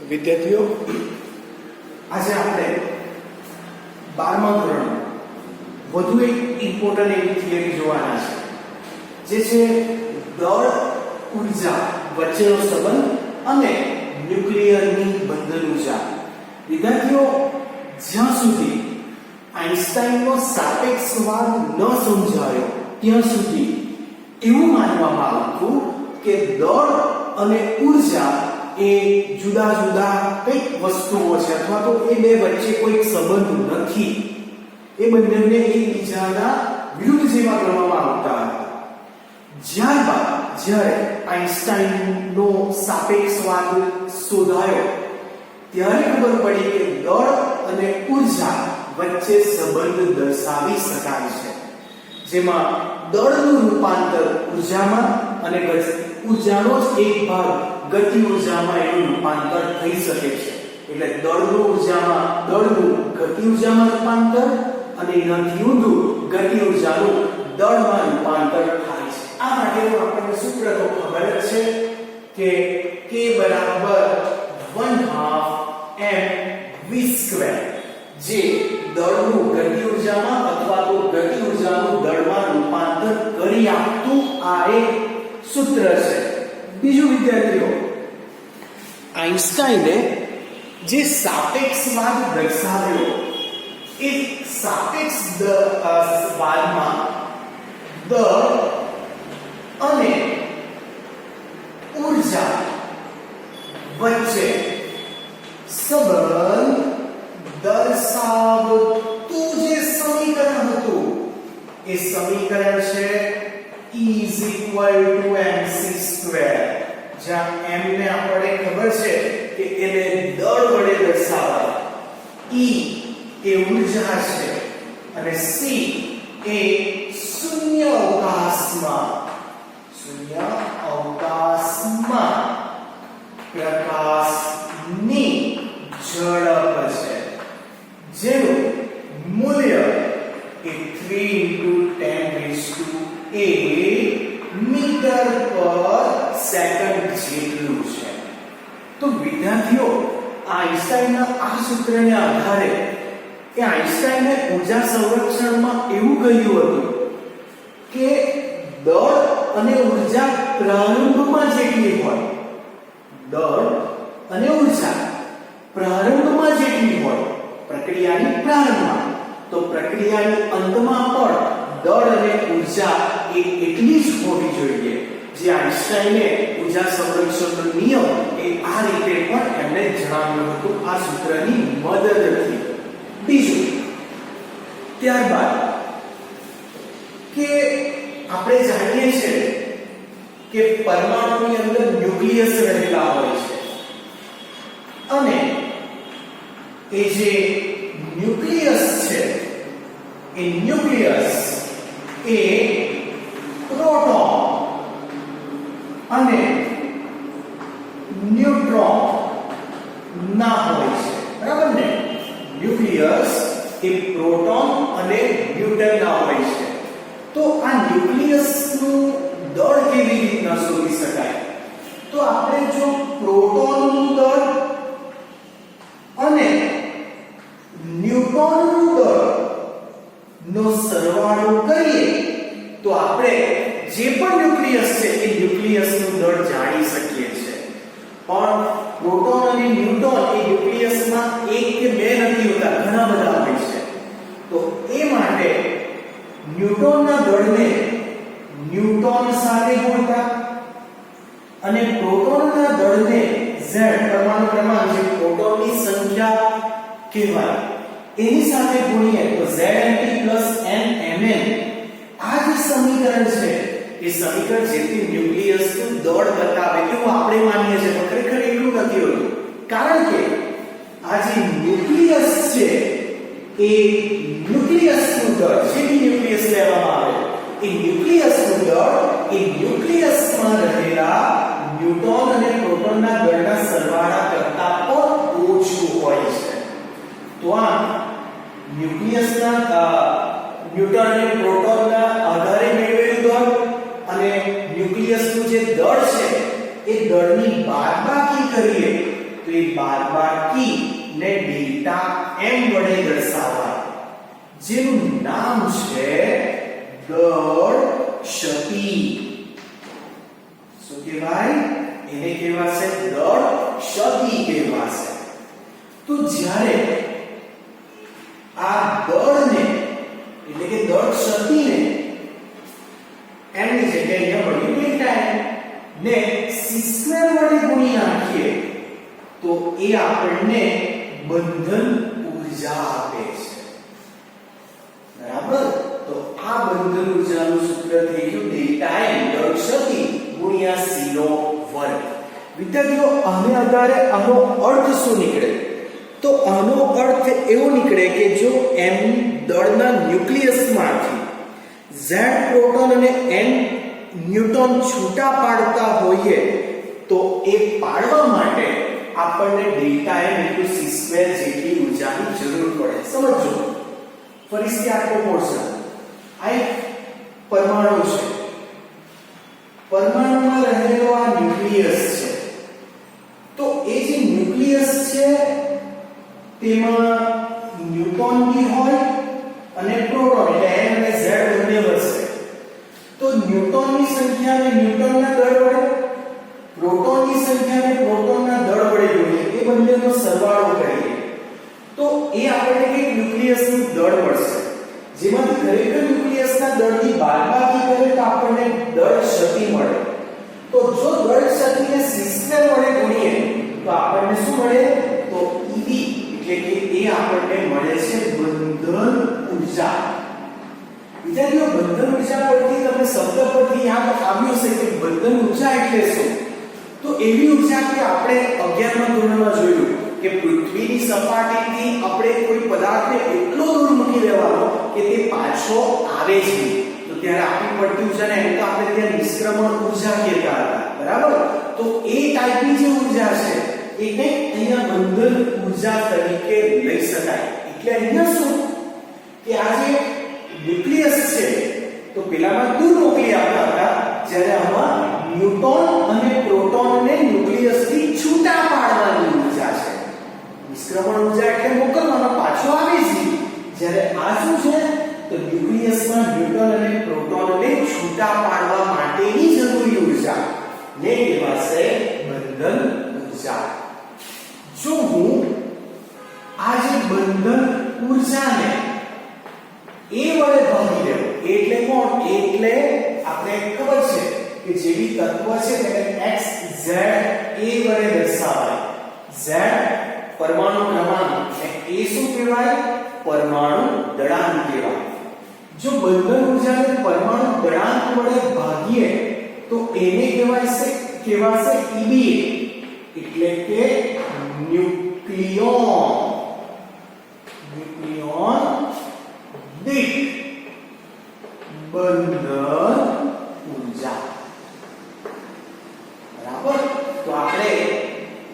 વિદ્યાર્થીઓ, આજે આપણે 12મા ધોરણ વધુ એક ઇમ્પોર્ટન્ટ એવી થિયરી જોવાના છે, જે છે દળ ઉર્જા વચ્ચેનો સંબંધ અને ન્યુક્લિયરની બંધન ઉર્જા. વિદ્યાર્થીઓ, જ્યાં સુધી આઈન્સ્ટાઈનનો સાપેક્ષવાદ ન સમજાયો ત્યાં સુધી એવું માનવામાં આવતું કે દળ અને ઉર્જા એ જુદા જુદા કઈક વસ્તુઓ છે અથવા તો એ બે વચ્ચે કોઈ સંબંધ નથી. એ બંનેને એકબીજાના વિરુદ્ધ જેવા ગણવામાં આવતા હતા. જ્યારે આઈન્સ્ટાઈનનો સાપેક્ષવાદ શોધાયો ત્યારે ખબર પડી કે દળ અને ઉર્જા વચ્ચે સંબંધ દર્શાવી શકાય છે, જેમાં દળનું રૂપાંતર ઉર્જામાં અને ઉર્જાનો જ એક ભાગ ગતિ ઉર્જામાં એનું રૂપાંતર થઈ શકે છે. એટલે દળનું ગતિ ઉર્જામાં રૂપાંતર અને એનાથી ઊંધું ગતિ ઉર્જાનું દળમાં રૂપાંતર થાય છે. આ માટેનું આપણને સૂત્ર તો ખબર જ છે કે K બરાબર 1/2 mv², જે દળનું ગતિ ઉર્જામાં અથવા તો ગતિ ઉર્જાનું દળમાં રૂપાંતર કરી આપતું આ એક સૂત્ર છે. બીજું વિદ્યાર્થીઓ, આઈન્સ્ટાઈને જે સાપેક્ષવાદ દર્શાવ્યો એ સાપેક્ષવાદમાં દળ અને ઉર્જા વચ્ચે સંબંધ દર્શાવતું જે સમીકરણ હતું એ સમીકરણ છે E = mc², જ્યાં m ને આપણે ખબર છે કે એને દળ વડે દર્શાવાય, E એ ઉર્જા છે અને c એ શૂન્ય અવકાશમાં પ્રકાશની ઝડપ છે, જેનું મૂલ્ય એ 3 × 10⁸ મીટર પર સેકન્ડ જેટલું છે. તો વિદ્યાર્થીઓ, આઈન્સ્ટાઈનના આ સૂત્રને આધારે કે આઈન્સ્ટાઈને ઊર્જા સંરક્ષણમાં એવું કહ્યું હતું કે દળ અને ઉર્જા પ્રારંભમાં જેટલી હોય, પ્રક્રિયાની પ્રારંભમાં, તો પ્રક્રિયાની અંતમાં પણ દળ અને ઉર્જા એ એટલી જ હોવી જોઈએ. જે આઈન્સ્ટાઈને ઊર્જા સંરક્ષણનો નિયમ એ આ રીતે પણ એમને જણાવ્યું હતું આ સૂત્રની મદદથી. બીજું, ત્યારબાદ કે આપણે જાણીએ છીએ કે પરમાણુની અંદર ન્યુક્લિયસ રહેલા હોય છે અને એ જે ન્યુક્લિયસ છે એ ન્યુક્લિયસ એ પ્રોટોન અને ન્યુટ્રોન ના હોય છે, બરાબર ને? ન્યુક્લિયસ એ પ્રોટોન અને ન્યુટ્રોન ના હોય છે. તો આ ન્યુક્લિયસનું દળ કેવી રીતના શોધી શકાય? તો આપણે જો પ્રોટોનનું દળ અને ન્યુટ્રોનનું દળ નો સરવાળો કરીએ તો આપણે જે પણ ન્યુક્લિયસ છે એ ન્યુક્લિયસનું દળ જાણી શકીએ છીએ. પણ પ્રોટોન અને ન્યુટ્રોન એ ન્યુક્લિયસમાં એક કે બે નથી હોતા, ઘણા બધા હોય છે. તો એ માટે ન્યુટ્રોનના દળને ન્યુટ્રોન સાથે ગુણતા અને પ્રોટોનના દળને z પરમાણુ ક્રમાંક, જે પ્રોટોનની સંખ્યા કહેવાય, એની સાથે ગુણીએ તો Znt + nmn. આ જે સમીકરણ છે એ સમીકરણ જેથી ન્યુક્લિયસનું દળ બતાવે એવું આપણે માનીએ છીએ, પણ ખરેખર એટલું નથી હોતું. કારણ કે આ જે ન્યુક્લિયસ છે એ ન્યુક્લિયસનું દળ, જે ન્યુક્લિયસ લેવામાં આવે એ ન્યુક્લિયસનું દળ એ ન્યુક્લિયસમાં રહેલા ન્યુટ્રોન અને પ્રોટોનના દળના સરવાળા કરતાં પણ ઓછું હોય છે. તો આ ન્યુક્લિયસના ન્યુટ્રોન અને પ્રોટોનના આધારે મેળવેલું દળ અને ન્યુક્લિયસનું જે દળ છે એ દળની બાદબાકી કરીએ તો એ બાદબાકી ને ડેલ્ટા m વડે દર્શાવાય, જેનું નામ છે દળ ક્ષતિ. શું કહેવાય? એને કહેવાશે દળ ક્ષતિ કહેવાશે. તો જ્યારે આ દળને એટલે કે દળ ક્ષતિને m ની જગ્યાએ અહીંયા મળ્યું ડેલ્ટા m ને c² વડે ગુણી નાખીએ તો એ આપણને બંધન ઊર્જા આપે છે. બરાબર? તો આ બંધન ઊર્જાનું સૂત્ર થઈ ગયું ડેલ્ટા m દળ ક્ષતિ ગુણ્યા c નો વર્ગ. વિદ્યાર્થીઓ, આને આધારે આનો અર્થ શું નીકળે? તો આનો અર્થ એવો નીકળે કે જો m દળના ન્યુક્લિયસમાંથી z પ્રોટોન અને n ન્યુટ્રોન છૂટા પાડતા હોઈએ તો એ પાડવા માટે આપણને ડેલ્ટા m c² જેટલી ઊર્જાની જરૂર પડે. સમજો, ફરીથી આખો પોર્શન. આ એક પરમાણુ છે. પરમાણુમાં રહેલો આ ન્યુક્લિયસ છે. તો એ જે ન્યુક્લિયસ છે તેમાં ન્યુટ્રોન બી હોય અને પ્રોટોન એટલે n અને z બંને હશે. તો ન્યુટ્રોનની સંખ્યાને ન્યુટ્રોનના દળ વડે, પ્રોટોનની સંખ્યાને પ્રોટોનના દળ વડે ગુણીએ, એ બંનેનો સરવાળો કરીએ તો એ આપણને એક ન્યુક્લિયસનું દળ મળશે. જેમાંથી ખરેખર ન્યુક્લિયસના દળની બાદબાકી કરીએ તો આપણને દળ ક્ષતિ મળે. તો જો દળ ક્ષતિને c² વડે ગુણીએ તો આપણને શું મળે? તો Eb એટલે કે એ આપણને મળે છે બંધન ઊર્જા. વિદ્યાર્થીઓ, બંધન ઊર્જા પરથી તમને શબ્દ પરથી યાદ આવ્યું હશે કે બંધન ઊર્જા એટલે શું? તો એવી ઊર્જા કે આપણે 11મા ધોરણમાં જોયું કે પૃથ્વીની સપાટીથી આપણે કોઈ પદાર્થને એટલો દૂર મૂકી દેવાનો કે તે પાછો આવે છે, તો ત્યારે આપણી પડતી ઊર્જાને એમ તો આપણે ત્યાં નિષ્ક્રમણ ઊર્જા કહેતા હતા. બરાબર? તો એ ટાઈપની જે ઊર્જા છે એને અહીંયા બંધન ઊર્જા તરીકે લઈ શકાય. એટલે અહીંયા શું કે આ જે ન્યુક્લિયસ છે તો પેલામાં દૂર મોકલી આપતા હતા, જ્યારે આમાં ન્યુટ્રોન અને પ્રોટોનને ન્યુક્લિયસથી છૂટા પાડવાની ઊર્જા છે. નિષ્ક્રમણ ઊર્જા એટલે મોકલવાનો, પાછો આવે છે. જ્યારે આ શું છે? તો ન્યુક્લિયસમાં ન્યુટ્રોન અને પ્રોટોનને છૂટા પાડવા માટેની જરૂરી ઊર્જા ને કહેવાશે બંધન ઊર્જા. જો હું આ જે બંધન ઊર્જાને a વડે ભાગી દઉં એટલે કોણ? એટલે આપણે ખબર છે કે જેવી તત્વ છે તેને x z a વડે દર્શાવાય. z પરમાણુ ક્રમાંક અને a શું કહેવાય? પરમાણુ દળાંક કહેવાય. જો બંધન ઊર્જાને પરમાણુ દળાંક વડે ભાગીએ તો એને કહેવાશે Eb એટલે કે ન્યુક્લિયોન દીઠ બંધન ઊર્જા. બરાબર? તો આપણે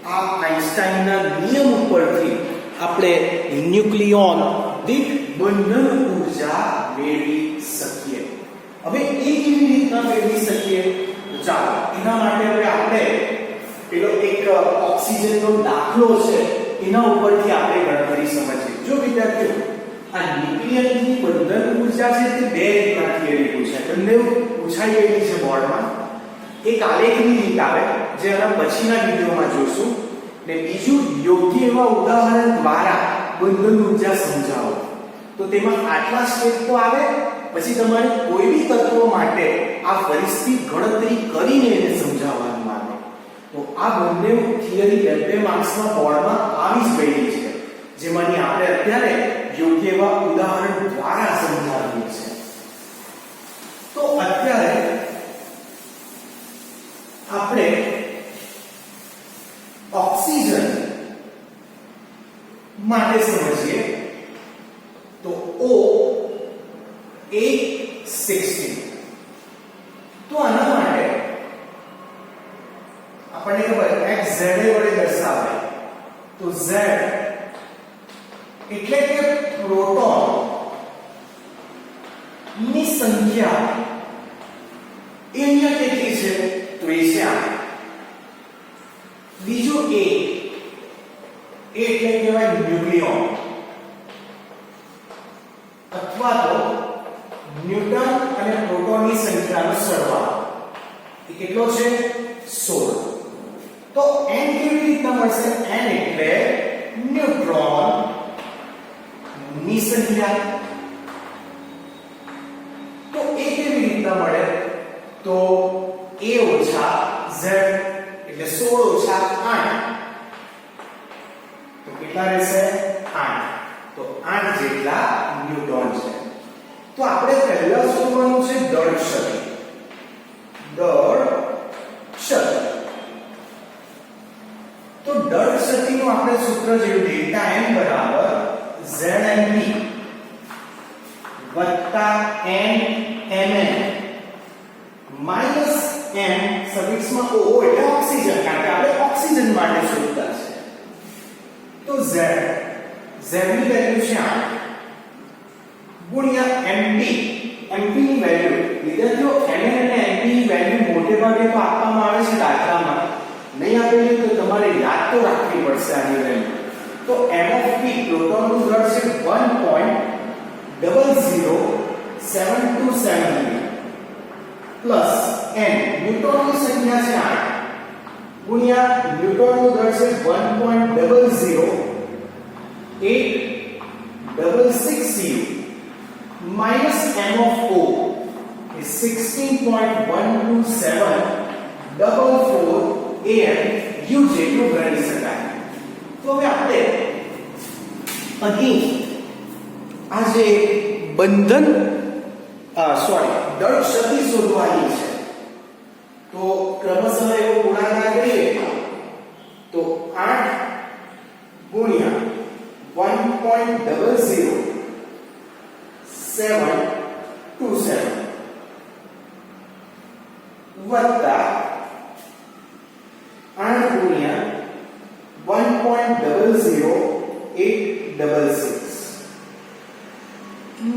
આ આઈન્સ્ટાઈનના નિયમ ઉપરથી આપણે ન્યુક્લિયોન દીઠ બંધન ઊર્જા મેળવી શકીએ. હવે એ કેવી રીતના મેળવી શકીએ? ચાલો એના માટે આપણે પેલો એક ઓક્સિજનનો દાખલો છે એના ઉપરથી આપણે ગણતરી સમજીએ. જો વિદ્યાર્થીઓ, આ ન્યુક્લિયસની બંધન ઊર્જા છે તે બે રીતનાથી લીધું છે. તમને પૂછાઈ ગયેલી છે બોર્ડમાં. એક આલેખની રીત આવે જે આના પછીના વિડિયોમાં જોશું, ને બીજું યોગ્ય એવા ઉદાહરણ દ્વારા બંધન ઊર્જા સમજાવો. તો તેમાં આટલા સ્ટેપ તો આવે, પછી તમારે કોઈ બી તત્વ માટે આ ફરીથી ગણતરી કરીને એને સમજાવવાનું આવે. તો આ બંને થિયરી 2 માર્ક્સના બોર્ડમાં આવી જ ગઈ છે, જેમાંની આપણે અત્યારે યોગ્ય એવા ઉદાહરણ દ્વારા સમજાવીએ છીએ. તો અત્યારે આપણે ઓક્સિજન માટે સમજીએ. તો O 860. તો આના માટે આપણને ખબર x z વડે દર્શાવાય. તો z એટલે કે પ્રોટોન ની સંખ્યા એ અહીંયા કેટલી છે? તો એ છે. બીજું a એટલે કહેવાય ન્યુક્લિયોન અથવા તો ન્યૂટન અને પ્રોટોનની સંખ્યાનો સરવાળો એ કેટલો છે 16 તો n કેવી રીતના મળશે n એટલે ન્યુટ્રોન ની સંખ્યા તો એ કેવી રીતના મળે તો a ઓછા z એટલે 16 ઓછા 8 તો કેટલા રહેશે 8 તો 8 જેટલા ન્યૂટન છે તો આપણે પહેલા શોધવાનું છે દળ શક્તિ તો દળ શક્તિનું આપણે સૂત્ર જોયું ડેલ્ટા m બરાબર zmv વત્તા n mn minus m સફિક્સમાં o એટલે ઓક્સિજન કારણ કે આપણે ઓક્સિજન માટે શોધતા છે તો z ની વેલ્યુ છે 8 ગુણ્યા mp ની વેલ્યુ વિદ્યાર્થીઓ mn અને mp ની વેલ્યુ મોટે ભાગે તો આપવામાં આવે છે દાખલામાં નહીં આપેલી તો તમારે યાદ તો રાખવી પડશે આની વેલ્યુ તો m of p પ્રોટોનનું દળ છે 1.00727 પ્લસ n ન્યુટ્રોનની સંખ્યા છે 8 ગુણ્યા ન્યુટ્રોનનું દળ છે 1.00866 minus m of o is 16.12744 am u જેટલું ગણી શકાય તો હવે આપણે અહીં આ જે બંધન દળ શક્તિ શોધવાની છે તો ક્રમશઃ એવો ગુણાકાર કરીએ તો 8 ગુણ્યા 1.00727 વત્તા 8 ગુણ્યા 1.00866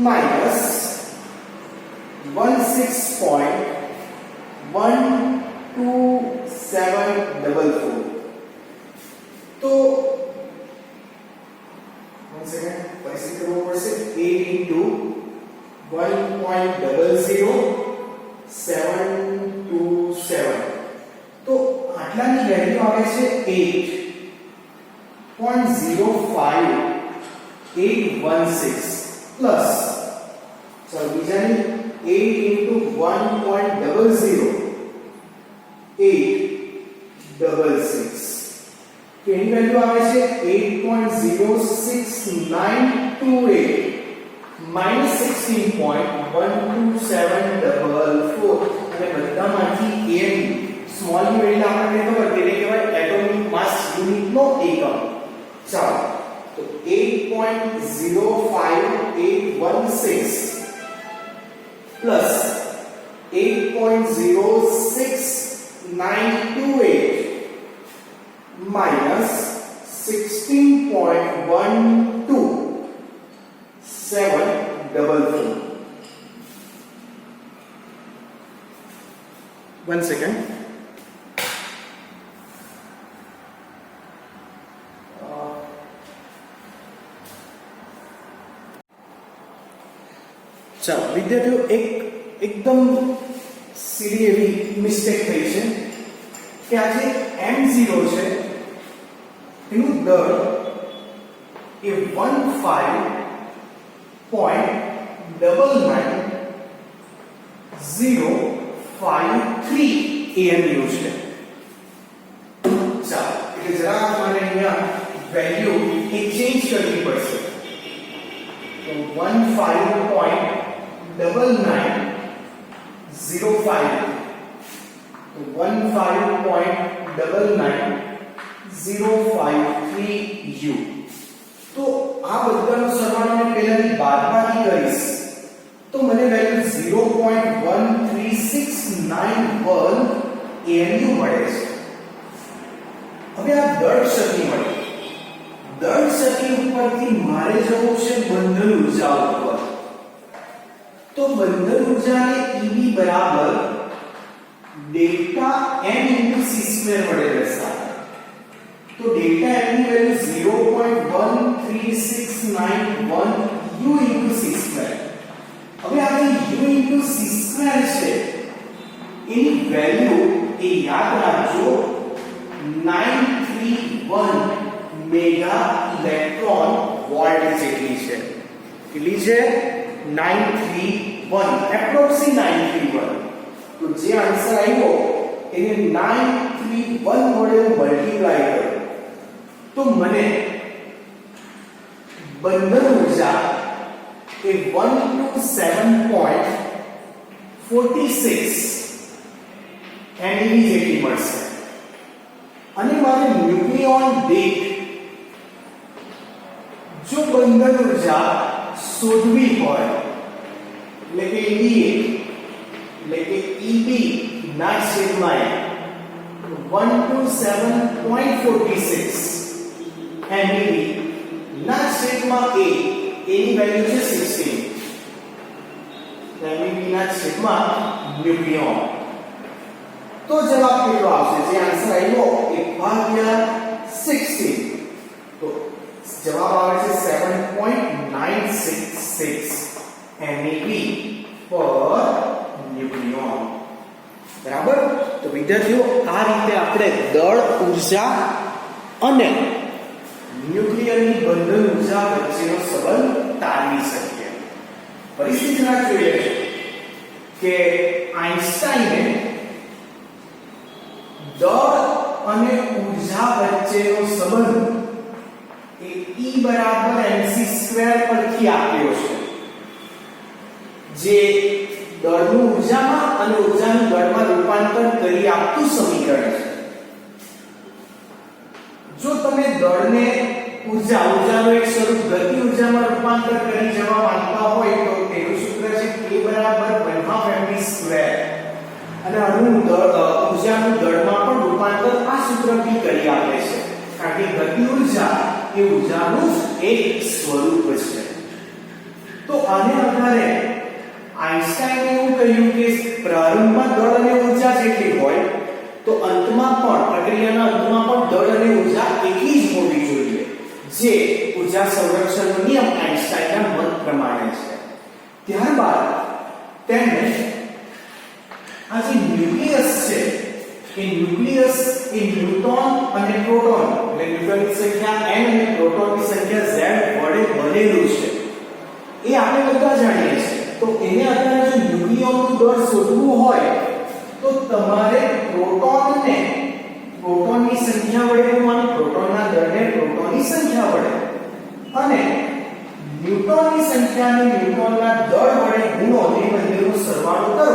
માઈનસ 16.12744 તો 1 સેકન્ડ પરિસ્થિતિ કરવો પડશે 8 into 1.00727 તો આટલાની વેલ્યુ આવે છે 8.05816 પ્લસ ચલો બીજાની 8 into 1.00866 તો એની વેલ્યુ આવે છે 8.06928 minus 16.12744 અને બધામાંથી m સ્મોલ ની વેલ્યુ આપણને ખબર તેને કહેવાય એટોમિક માસ યુનિટ નો એકમ ચાલો તો 8.05816 plus 8.06928 minus 16.12744 1 second ચાલો વિદ્યાર્થીઓ એકદમ સીધી એવી મિસ્ટેક થઈ છે કે આ જે m0 છે એનું દળ એ 15.99053 AMU છે ચાલો એટલે જરા મારે અહીંયા વેલ્યુ એ ચેન્જ કરવી પડશે તો 15.9905 તો 15.99053 u તો આ બધાનો સરવાળો મેં પહેલાની બાદબાકી કરીશ તો મને વેલ્યુ 0.13691 AMU મળે છે હવે આ દળ શક્તિ મળી દળ શક્તિ ઉપરથી મારે જવું છે બંધન ઊર્જા ઉપર તો બંધન ઊર્જાને EB બરાબર ડેલ્ટા m * c² વડે દર્શાવે તો ડેલ્ટા m ની વેલ્યુ 13691 u into c². હવે આ જે u into c² છે એની વેલ્યુ એ યાદ રાખજો 931 મેગા ઇલેક્ટ્રોન વોલ્ટ જેટલી છે. કેટલી છે? 931, એપ્રોક્સી 931. તો જે આન્સર આવ્યો એને 931 વડે મલ્ટીપ્લાય કરો તો મને બંધન ઊર્જા એ 127.46 MeV જેટલી મળશે. અને મારે ન્યુક્લિયોન દીઠ જો બંધન ઊર્જા શોધવી હોય એટલે કે EA એટલે કે EB ના છેદમાં 127.46 MeV ના છેદમાં A એની વેલ્યુ છે 16 MeV ના છેદમાં ન્યુક્લિયોન. તો જવાબ કેટલો આવશે? જે આન્સર આવ્યો 1/16. તો જવાબ આવે છે 7.966 MeV પર ન્યુક્લિયોન. બરાબર. તો વિદ્યાર્થીઓ આ રીતે આપણે દળ ઊર્જા અને ન્યુક્લિયરની બંધન ઊર્જા વચ્ચેનો સંબંધ તારવી શકીએ. પરિસ્થિતિ જોઈએ કે આઈન્સ્ટાઈને દળ અને ઊર્જા વચ્ચેનો સંબંધ એ E બરાબર mc² પરથી આપ્યો છે. જે દળનું ઊર્જામાં અને ઊર્જાનું દળમાં રૂપાંતર કરી આપતું સમીકરણ છે. જો તમે દળને ઊર્જાનું એક સ્વરૂપ ગતિ ઊર્જામાં રૂપાંતર કરી જવા માંગતા હોય તો તેનું સૂત્ર છે K બરાબર 1/2 mv². અને અણુ ઊર્જાનું દળમાં પણ રૂપાંતર આ સૂત્રથી કરી આપે છે. કારણ કે ગતિ ઊર્જા એ ઊર્જાનું એક સ્વરૂપ છે. તો આને આધારે આઈન્સ્ટાઈને એવું કહ્યું કે પ્રારંભમાં દળ અને ઊર્જા જેટલી હોય તો અંતમાં પણ પ્રક્રિયાના અંતમાં પણ દળ અને ઊર્જા એટલી જ હોવી જોઈએ. જે ઊર્જા સંરક્ષણનો નિયમ આઈન્સ્ટાઈનના મત પ્રમાણે છે. ત્યારબાદ તેમણે આ જે ન્યુક્લિયસ છે એ ન્યુક્લિયસ એ ન્યુટ્રોન અને પ્રોટોન એટલે ન્યુટ્રોનની સંખ્યા n અને પ્રોટોનની સંખ્યા z વડે બનેલું છે એ આપણે બધા જાણીએ છીએ. તો એને આધારે જો ન્યુક્લિયોનનું દળ શોધવું હોય તો તમારે પ્રોટોનની સંખ્યા વડે ગુણવાનું, પ્રોટોનના દળને પ્રોટોનની સંખ્યા વડે અને ન્યુટ્રોનની સંખ્યાને ન્યુટ્રોનના દળ વડે ગુણો એ બંનેનો સરવાળો કરો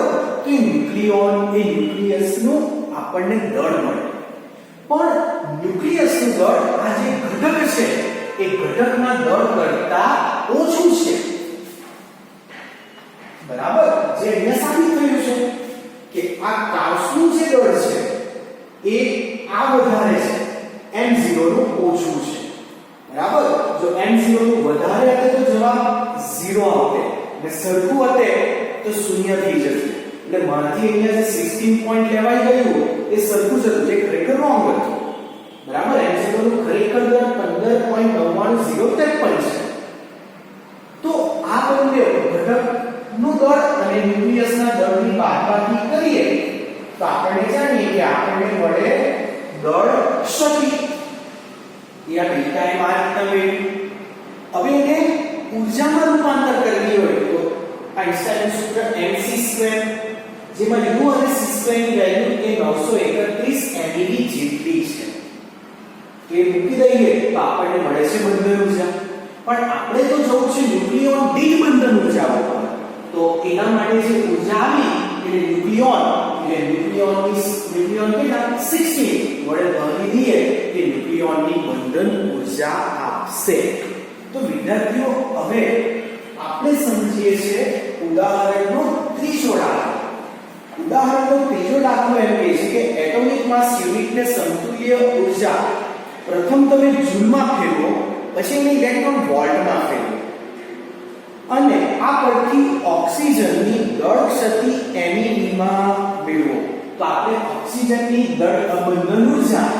તો ન્યુક્લિયોન એ ન્યુક્લિયસનું આપણને દળ મળે. પણ ન્યુક્લિયસનું દળ આ જે ઘટક છે એ ઘટકના દળ કરતા ઓછું છે. બરાબર. જે અહીંયા સાબિત થયું છે કે આ કાઉસનું જે દળ છે એ આ વધારે છે, m0 નું ઓછું છે. બરાબર. જો m0 નું વધારે હતે તો જવાબ 0 આવતે અને સરખું હતે તો 0 થઈ જશે. એટલે માથી અહીંયા જે 16 પોઈન્ટ લેવાઈ ગયું એ સરખું જ હતું, જે ખરેખર રોંગ હતું. બરાબર. m0 નું ખરેખર દર 15.99053 છે. તો આ બંને ઘટકનું દળ અને ન્યુક્લિયસના દળની બાદબાકી કરીએ તો આપણે જાણીએ કે આપણને મળે દળ શક્તિ. એ આ ડેલ્ટા m આ રીતના મેળવ્યું. હવે એને ઊર્જામાં રૂપાંતર કરવી હોય તો આઈન્સ્ટાઈનનું સૂત્ર mc², જેમાં u અને c² ની વેલ્યુ એ 931 MeV જેટલી છે. તો એ મૂકી દઈએ તો આપણને મળે છે બંધન ઊર્જા. પણ આપણે તો જોવું છે ન્યુક્લિયોન દીઠ બંધન ઊર્જા ઉપર. તો એના માટે જે ઊર્જા આવી એટલે ન્યુક્લિયોન કેટલા 16 વડે ભાગી દઈએ કે ન્યુક્લિયોનની બંધન ઊર્જા આપશે. તો વિદ્યાર્થીઓ હવે આપણે સમજીએ છીએ ઉદાહરણનો ત્રીજો દાખલો. ઉદાહરણનો ત્રીજો દાખલો એમ કહે છે કે એટોમિક માસ યુનિટને સમતુલ્ય ઊર્જા પ્રથમ તમે જૂલમાં ફેરવો, પછી એને ઇલેક્ટ્રોન વોલ્ટમાં ફેરવો અને આ પરથી ઓક્સિજનની દળ ક્ષતિ MeV માં મેળવો. તો આપણે ઓક્સિજનની દળ બંધન ઊર્જા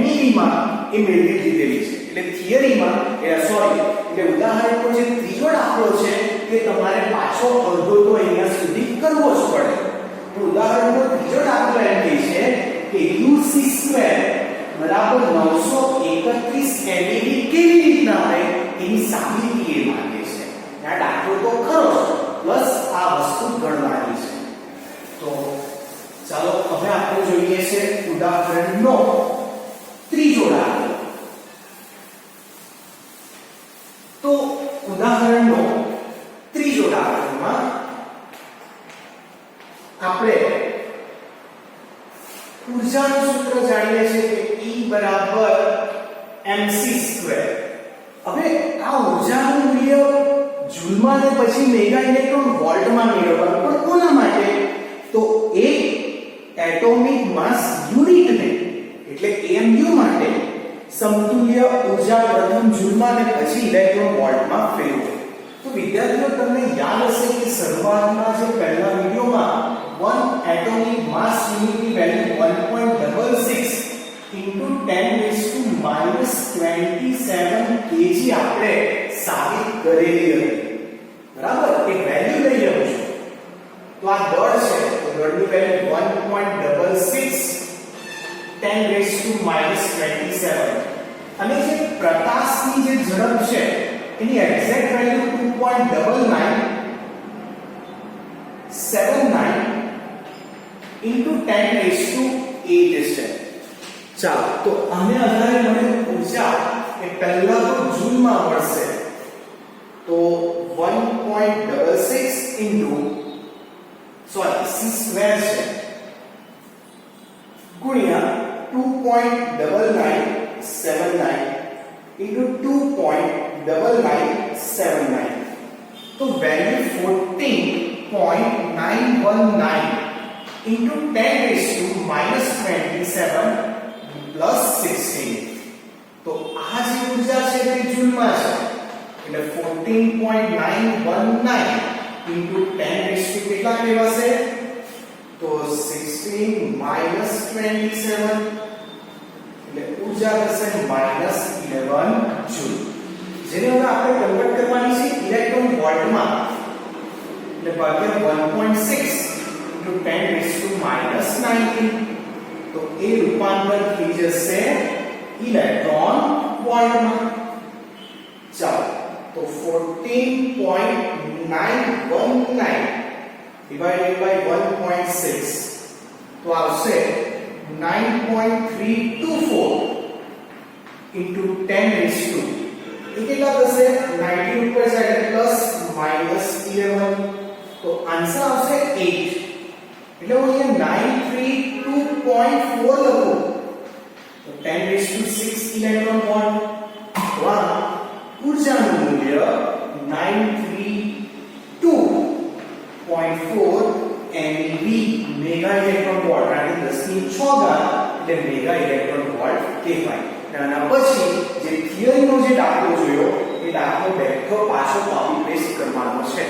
MeV માં એ મેળવી લીધેલી છે. એટલે થિયરીમાં એટલે ઉદાહરણનો જે ત્રીજો દાખલો છે તે તમારે પાછો અડધો તો અહીંયા સુધી કરવો જ પડે. તો ઉદાહરણનો ત્રીજો દાખલો એમ કહે છે કે uc² બરાબર 931 MeV કેવી રીતના હોય એની સાબિતી એ માંગે છે. આ દાખલો તો ખરો પ્લસ આ વસ્તુ ગણવાની છે. તો ચાલો હવે આપણે જોઈએ છે ઉદાહરણનો ત્રીજો દાખલો. તો ઉદાહરણનો ત્રીજો દાખલામાં આપણે ઊર્જાનું સૂત્ર જાણીએ છીએ કે E બરાબર mc². હવે આ ઊર્જાનું મૂલ્ય જૂલમાં ને પછી મેગા ઇલેક્ટ્રોન વોલ્ટમાં મેળવવાનું, પણ કોના માટે? તો એક એટોમિક માસ યુનિટને એટલે AMU માટે સમતુલ્ય ઊર્જા પ્રથમ જૂલમાં અને પછી ઇલેક્ટ્રોન વોલ્ટમાં ફેરવો. તો વિદ્યાર્થીઓ તમને યાદ હશે કે શરૂઆતમાં જે પહેલા વિડિયોમાં 1 એટોમિક માસ યુનિટની વેલ્યુ 1.66 × 10⁻27 kg આપણે સાબિત કરેલી હતી. બરાબર? એ વેલ્યુ લઈ લેવું છે. તો આ દળ છે, તો દળની વેલ્યુ 1.66 10⁻27 અને જે પ્રકાશની જે ઝડપ છે એની એક્ઝેક્ટ વેલ્યુ 2.9979 × 10⁸ છે. ચાલો તો આને આધારે મને ઊર્જા એ પહેલા તો જૂલમાં મળશે. તો 1.66 c² છે ગુણ્યા 2.9979 × 2.9979 તો વેલ્યુ 14.919 × 10⁻27 પ્લસ 16. તો આ જે ઊર્જા છે તે જૂલમાં છે એટલે 14.919 × 10⁻, કેટલા કહેવાશે? તો 16 - 27 એટલે ઊર્જા થશે -11 જૂલ. જેને હવે આપણે કન્વર્ટ કરવાની છે ઇલેક્ટ્રોન વોલ્ટમાં એટલે ભાગ્યા 1.6 × 10⁻⁻19 તો એ રૂપાંતર થઈ જશે ઇલેક્ટ્રોન વોલ્ટમાં. ચાલો તો 14.919 divided by 1.6 તો આવશે 9.324 into 10⁻². એ કેટલા થશે? 19 ઉપર જાય પ્લસ -11 તો આન્સર આવશે 8. એટલે હું અહીંયા 932.4 લખું તો 10⁻6 ઇલેક્ટ્રોન વોલ્ટ. તો આ ઊર્જાનું મૂલ્ય 932.4 MeV મેગા ઇલેક્ટ્રોન વોલ્ટ. અને 10⁶ એટલે મેગા ઇલેક્ટ્રોન વોલ્ટ કહેવાય. અને પછી જે થિયરીનો જે દાખલો જોયો એ દાખલો બેઠો પાછો કોપી પેસ્ટ કરવાનો છે.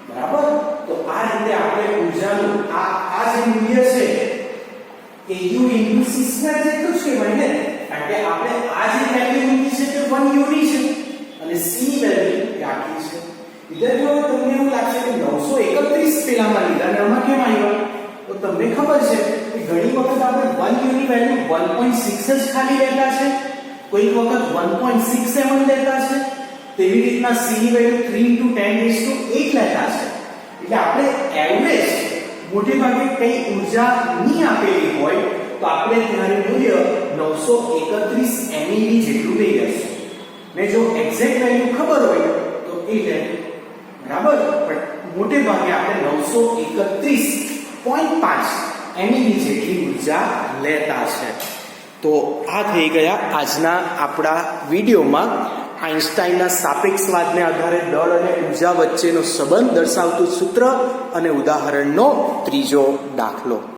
બરાબર? તો આ રીતે આપણે ઊર્જાનું આ જે મૂલ્ય છે એ U × c² જેટલું જ કહેવાય ને, કારણ કે આપણે આ જે વેલ્યુ મૂકી છે તે 1 યુનિટ છે અને c ની વેલ્યુ રાખી છે. વિદ્યાર્થીઓ તમને એવું લાગશે કે 931 પેલામાં લીધા ને આમાં કેમ આવ્યા? તો તમને ખબર છે કે ઘણી વખત આપણે 1 યુની વેલ્યુ 1.6 જ ખાલી લેતા છે, કોઈક વખત 1.67 લેતા છે, તેવી રીતના c ની વેલ્યુ 3 × 10⁸ લેતા છે. એટલે આપણે એવરેજ મોટે ભાગે કઈ ઊર્જા ની આપેલી હોય તો આપણે ત્યારે મૂલ્ય 931 MeV જેટલું લઈ લઈશું. ને જો એક્ઝેક્ટ વેલ્યુ ખબર હોય તો એ લે. બરાબર? પણ મોટે ભાગે આપણે 931.5 MeV જેટલી ઊર્જા લેતા છે. તો આ થઈ ગયા આજના આપણા વિડીયોમાં આઈન્સ્ટાઈનના સાપેક્ષવાદને આધારે દળ અને ઊર્જા વચ્ચેનો સંબંધ દર્શાવતું સૂત્ર અને ઉદાહરણનો ત્રીજો દાખલો.